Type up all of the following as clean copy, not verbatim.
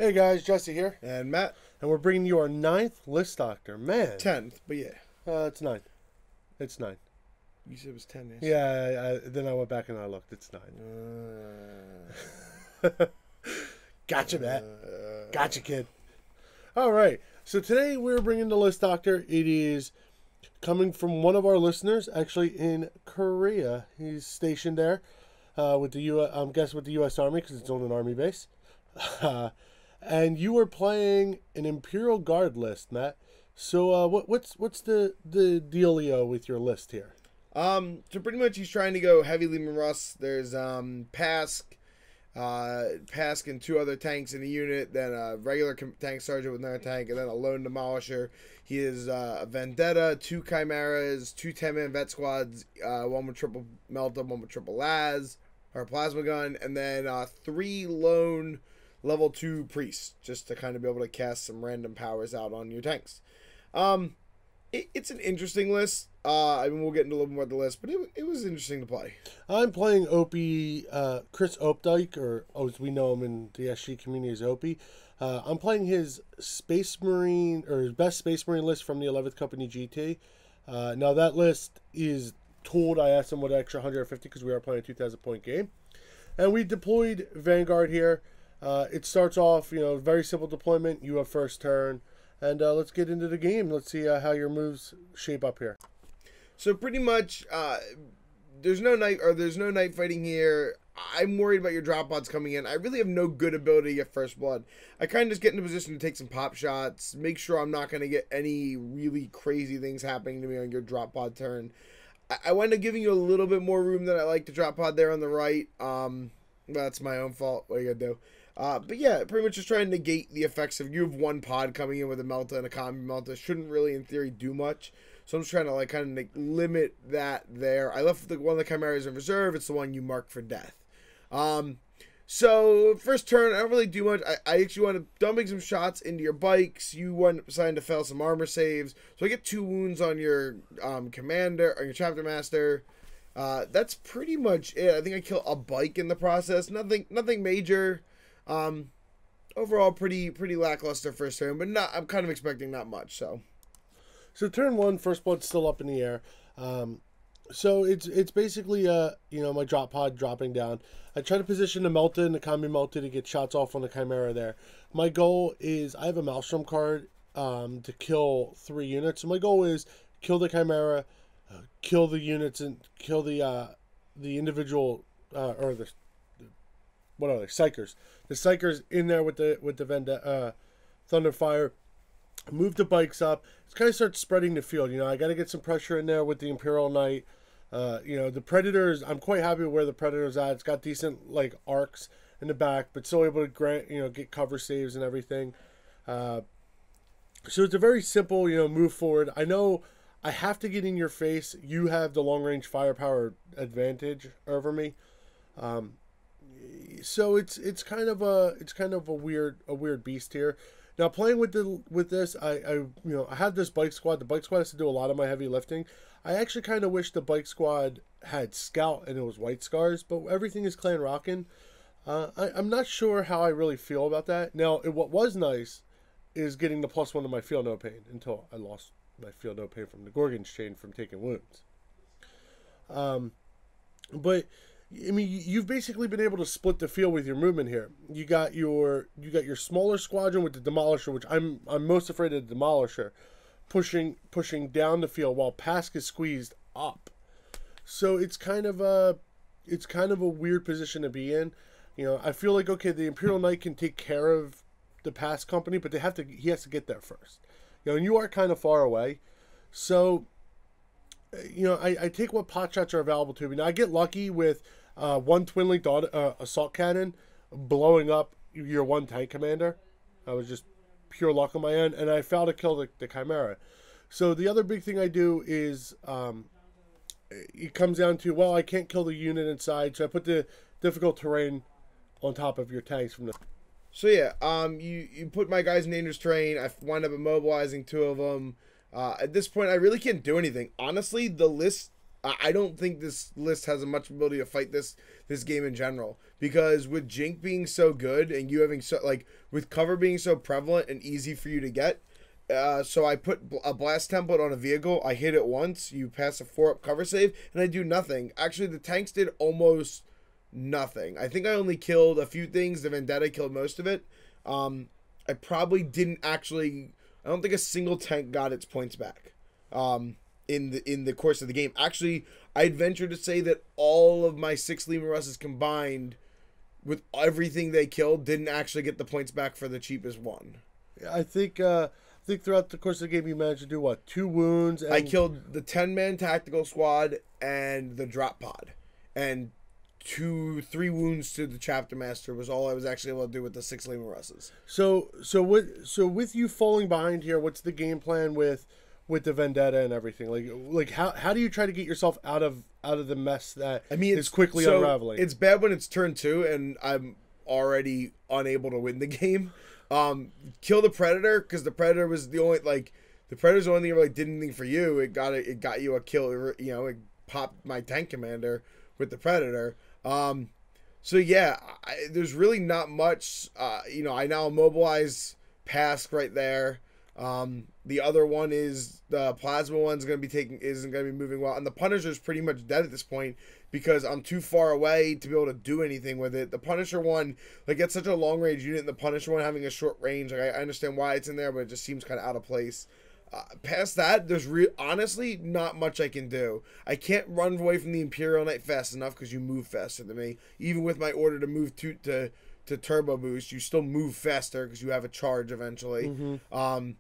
Hey guys, Jesse here, And Matt. and we're bringing you our 9th list doctor. Man, 10th, but yeah. it's 9th. It's 9. You said it was 10, yes? Yeah, then I went back and I looked. It's 9. Gotcha, Matt. Gotcha, kid. All right, so today we're bringing the list doctor. It is coming from one of our listeners, actually in Korea. He's stationed there with the I'm guessing with the U.S. Army because it's on an army base. And you were playing an Imperial Guard list, Matt. So what's the dealio with your list here? So pretty much he's trying to go heavy Lehman Russ. There's Pask and 2 other tanks in the unit, then a regular tank sergeant with another tank, and then a lone demolisher. He is a Vendetta, 2 Chimeras, 2 10-man vet squads, 1 with triple melta, 1 with triple las, or plasma gun, and then 3 lone level 2 priests, just to kind of be able to cast some random powers out on your tanks. It's an interesting list. I mean, we'll get into a little more of the list, but it was interesting to play. I'm playing Opie, Chris Opdykes, or as we know him in the SG community as Opie. I'm playing his Space Marine, or his best Space Marine list from the 11th Company GT. Now that list is tooled. I asked him what extra 150 because we are playing a 2,000 point game. And we deployed Vanguard here. It starts off, very simple deployment. You have first turn. And let's get into the game. Let's see how your moves shape up here. So pretty much, there's no night fighting here. I'm worried about your drop pods coming in. I really have no good ability to get first blood. I kind of just get in a position to take some pop shots, make sure I'm not going to get any really crazy things happening to me on your drop pod turn. I wind up giving you a little bit more room than I like to drop pod there on the right. That's my own fault. What are you going to do? But yeah, pretty much just trying to negate the effects of you have 1 pod coming in with a Melta and a Combi Melta. Shouldn't really, in theory, do much. So I'm just trying to kind of limit that there. I left one of the Chimeras in reserve. It's the one you mark for death. So first turn, I don't really do much. I actually want to dumping some shots into your bikes. You want deciding to fail some armor saves. So I get 2 wounds on your commander, or your chapter master. That's pretty much it. I think I kill a bike in the process. Nothing major. Overall pretty lackluster first turn, but I'm kind of expecting not much. So turn 1, first blood's still up in the air. So it's basically my drop pod dropping down. I try to position the Melta and the Combi Melta to get shots off on the Chimera there. My goal is I have a Maelstrom card to kill 3 units. So my goal is kill the Chimera, kill the units, and kill the individual or the what are they? Psychers. The Psychers in there with the Thunderfire. Move the bikes up. It's kind of starts spreading the field. I got to get some pressure in there with the Imperial Knight. The Predators, I'm quite happy with where the Predator's at. It's got decent arcs in the back, but still able to get cover saves and everything. So it's a very simple, move forward. I know I have to get in your face. You have the long range firepower advantage over me. So it's kind of a weird beast here. Now playing with this, I have this bike squad. The bike squad has to do a lot of my heavy lifting. I actually kind of wish the bike squad had scout and it was white scars, but everything is clan rockin'. I'm not sure how I really feel about that. Now what was nice is getting the +1 to my feel no pain until I lost my feel no pain from the Gorgon's chain from taking wounds. But I mean, you've basically been able to split the field with your movement here. You got your smaller squadron with the Demolisher, which I'm most afraid of the Demolisher, pushing down the field while Pask is squeezed up. So it's kind of a weird position to be in. I feel like okay, the Imperial Knight can take care of the Pask company, but he has to get there first. And you are kind of far away, so. I take what pot shots are available to me. Now, I get lucky with 1 twin linked assault cannon blowing up your 1 tank commander. I was just pure luck on my end, and I failed to kill the Chimera. So the other big thing I do is it comes down to, well, I can't kill the unit inside, so I put the difficult terrain on top of your tanks from the... So yeah, you put my guys in dangerous terrain. I wind up immobilizing 2 of them. At this point, I really can't do anything. Honestly, the list I don't think this list has a much ability to fight this game in general, because with Jink being so good and you having so like with cover being so prevalent and easy for you to get. So I put a blast template on a vehicle. I hit it once. You pass a 4-up cover save, and I do nothing. Actually, the tanks did almost nothing. I think I only killed a few things. The Vendetta killed most of it. I probably didn't actually. I don't think a single tank got its points back. In the course of the game, actually, I'd venture to say that all of my 6 Lima Russes combined, with everything they killed, didn't actually get the points back for the cheapest one. I think throughout the course of the game you managed to do what, 2 wounds? And... I killed the 10-man tactical squad and the drop pod, and 3 wounds to the chapter master was all I was actually able to do with the 6 Lima Russes. So with you falling behind here, what's the game plan with the Vendetta and everything? Like how do you try to get yourself out of the mess that is quickly unraveling? It's bad when it's turn 2 and I'm already unable to win the game. Kill the Predator, because the Predator was the only the Predator's the only thing that really did anything for you. It got you a kill. You know, it popped my tank commander with the Predator. So yeah, there's really not much. You know, I now immobilize Pask right there. The other one is the plasma one's isn't gonna be moving well, and the Punisher's pretty much dead at this point because I'm too far away to be able to do anything with it. The Punisher one, like, it's such a long range unit, and the Punisher one having a short range, like, I understand why it's in there, but it just seems kind of out of place. Past that, there's honestly not much I can do. I can't run away from the Imperial Knight fast enough because you move faster than me. Even with my order to move to turbo boost, you still move faster because you have a charge eventually. Mm-hmm.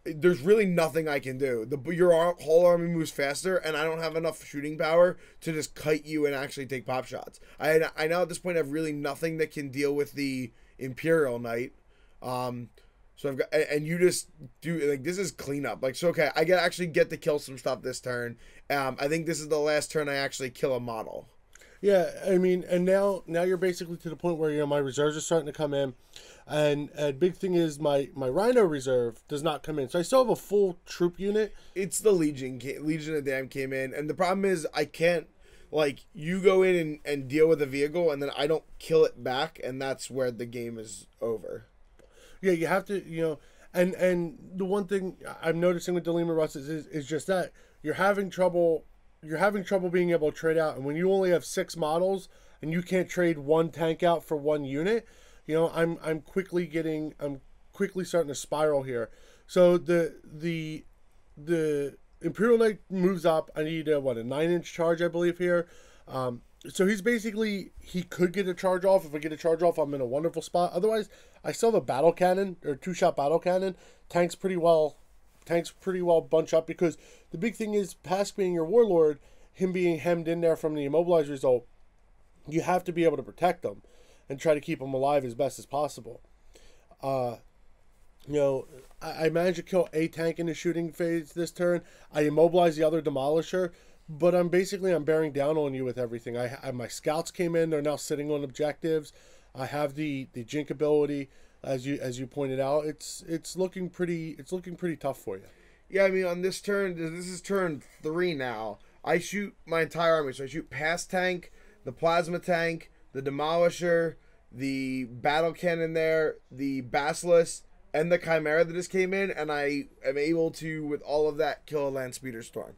There's really nothing I can do. Your whole army moves faster, and I don't have enough shooting power to just kite you and actually take pop shots. I now at this point have really nothing that can deal with the Imperial Knight. So I've got, and you just do, like, this is cleanup. Like, so okay, I actually get to kill some stuff this turn. I think this is the last turn I actually kill a model. Yeah, I mean, and now you're basically to the point where, you know, my reserves are starting to come in, and a big thing is my Rhino reserve does not come in, so I still have a full troop unit. It's the Legion of Damn came in, and the problem is I can't, like, you go in and deal with a vehicle, and then I don't kill it back, and that's where the game is over. Yeah, you have to, you know, and the one thing I'm noticing with the Lima Russes is just that you're having trouble being able to trade out, and when you only have 6 models and you can't trade 1 tank out for 1 unit, you know, I'm quickly starting to spiral here. So the Imperial Knight moves up. I need a 9-inch charge, I believe, here. So he's basically, he could get a charge off. If I get a charge off, I'm in a wonderful spot. Otherwise, I still have a battle cannon, or 2-shot battle cannon. Tanks pretty well bunch up, because the big thing is Pask being your warlord, him being hemmed in there from the immobilize result, you have to be able to protect them and try to keep them alive as best as possible. You know, I managed to kill a tank in the shooting phase this turn. I immobilized the other demolisher, but I'm bearing down on you with everything. My scouts came in; they're now sitting on objectives. I have the Jink ability, as you pointed out. It's looking pretty tough for you. Yeah, I mean, on this turn, this is turn 3 now. I shoot my entire army, so I shoot Pask tank, the plasma tank, the demolisher, the battle cannon there, the basilisk, and the chimera that just came in, and I am able to, with all of that, kill a land speeder storm.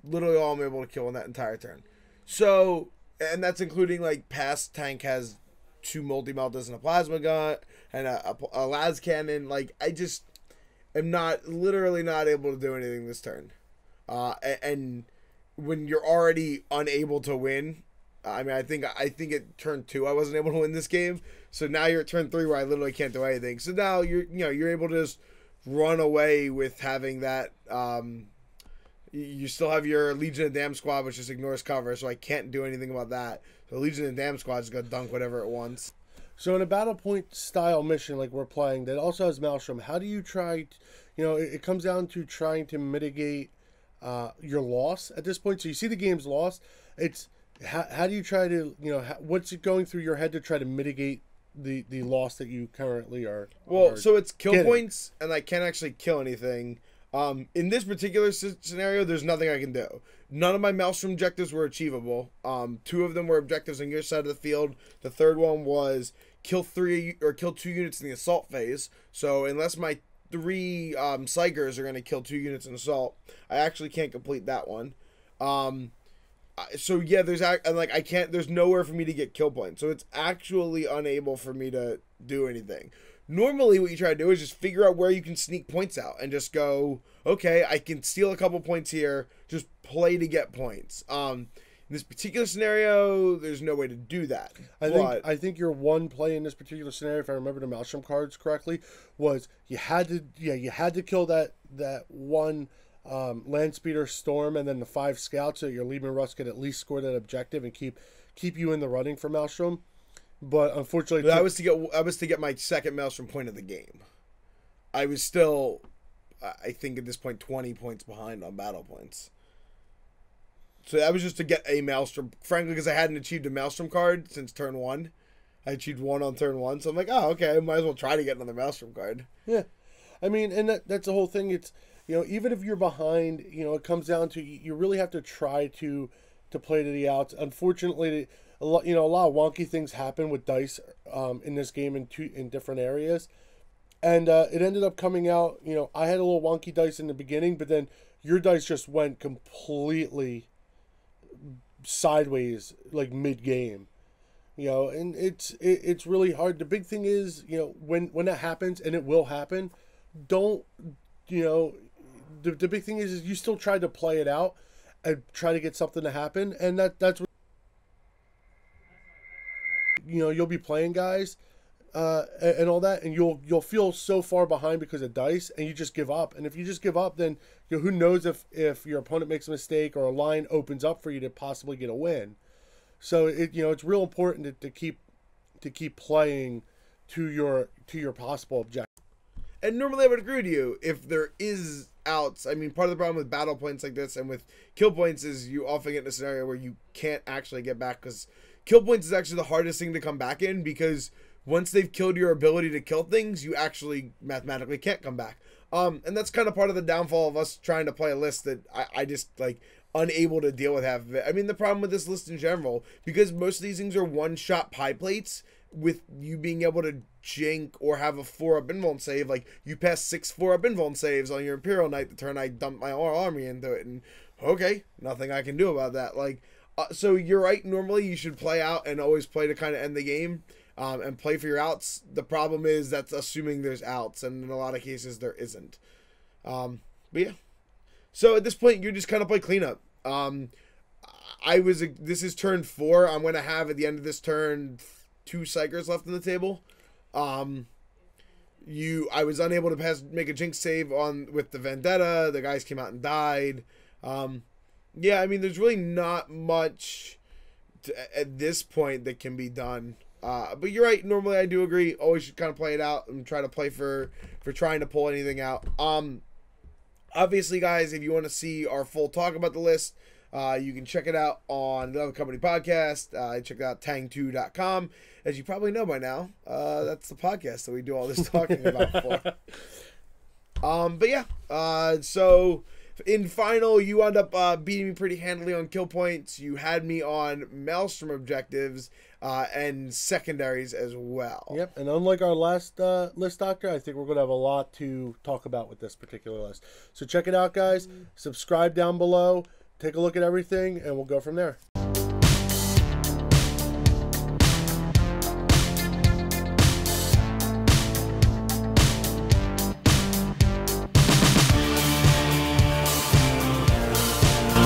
Literally all I'm able to kill in that entire turn. So, and that's including, like, Pask tank has 2 multi-meltas and a plasma gun and a las cannon. Like, I just am literally not able to do anything this turn. And when you're already unable to win, I mean, I think at turn 2 I wasn't able to win this game. So now you're at turn 3 where I literally can't do anything. So now you're able to just run away with having that. You still have your Legion of Damn squad, which just ignores cover, so I can't do anything about that. So Legion of Damn squad is gonna dunk whatever it wants. So in a battle point style mission like we're playing that also has Maelstrom, how do you try? It comes down to trying to mitigate your loss at this point. So you see the game's lost. It's how do you try to, what's it going through your head to try to mitigate the loss that you currently are? Well, so it's kill points, and I can't actually kill anything. In this particular scenario, there's nothing I can do. None of my Maelstrom objectives were achievable. 2 of them were objectives on your side of the field. The third one was kill 2 units in the assault phase. So unless my 3 Psychers are going to kill 2 units in assault, I actually can't complete that one. So yeah, there's nowhere for me to get kill points. So it's actually unable for me to do anything. Normally what you try to do is just figure out where you can sneak points out and just go, okay, I can steal a couple points here, just play to get points. In this particular scenario, there's no way to do that. I think your one play in this particular scenario, if I remember the Maelstrom cards correctly, was you had to kill that one Landspeeder Storm and then the 5 scouts so your Legion Russ could at least score that objective and keep you in the running for Maelstrom. But unfortunately, I was to get my second Maelstrom point of the game. I was still, I think at this point, 20 points behind on battle points. So that was just to get a Maelstrom, frankly, because I hadn't achieved a Maelstrom card since turn 1. I achieved 1 on turn 1, so I'm like, oh, okay, I might as well try to get another Maelstrom card. Yeah, I mean, and that's the whole thing. It's, even if you're behind, it comes down to you really have to try to play to the outs. Unfortunately, a lot of wonky things happen with dice in this game in different areas, and it ended up coming out. I had a little wonky dice in the beginning, but then your dice just went completely sideways like mid game. And it's really hard. The big thing is, when that happens, and it will happen, don't the big thing is you still try to play it out and try to get something to happen, and that's what you'll be playing guys and all that, and you'll feel so far behind because of dice, and you just give up. And if you just give up, then who knows if your opponent makes a mistake or a line opens up for you to possibly get a win. So it's real important to keep playing to your possible objective. And normally I would agree with you if there is outs. I mean, part of the problem with battle points like this and with kill points is you often get in a scenario where you can't actually get back, because kill points is actually the hardest thing to come back in, because once they've killed your ability to kill things, you actually mathematically can't come back. And that's kind of part of the downfall of us trying to play a list that I just unable to deal with half of it. I mean, the problem with this list in general, because most of these things are one-shot pie plates, with you being able to jink or have a 4-up invuln save, like you pass 6 4-up invuln saves on your Imperial Knight the turn I dump my army into it, and okay, nothing I can do about that. So you're right, normally you should play out and always play to kind of end the game, and play for your outs. The problem is that's assuming there's outs, and in a lot of cases there isn't. But yeah, so at this point you just kind of play cleanup. This is turn 4. I'm going to have at the end of this turn 2 Psychers left on the table. I was unable to make a jinx save with the Vendetta. The guys came out and died. Yeah, I mean, there's really not much at this point that can be done. But you're right. Normally, I do agree. Always should kind of play it out and try to play for trying to pull anything out. Obviously, guys, if you want to see our full talk about the list, you can check it out on the Other Company podcast. Check out Thankyou.com. As you probably know by now, that's the podcast that we do all this talking about for. But yeah, so in final, you end up beating me pretty handily on kill points. You had me on Maelstrom objectives and secondaries as well. Yep, and unlike our last list, Doctor, I think we're going to have a lot to talk about with this particular list. So check it out, guys. Subscribe down below. Take a look at everything, and we'll go from there.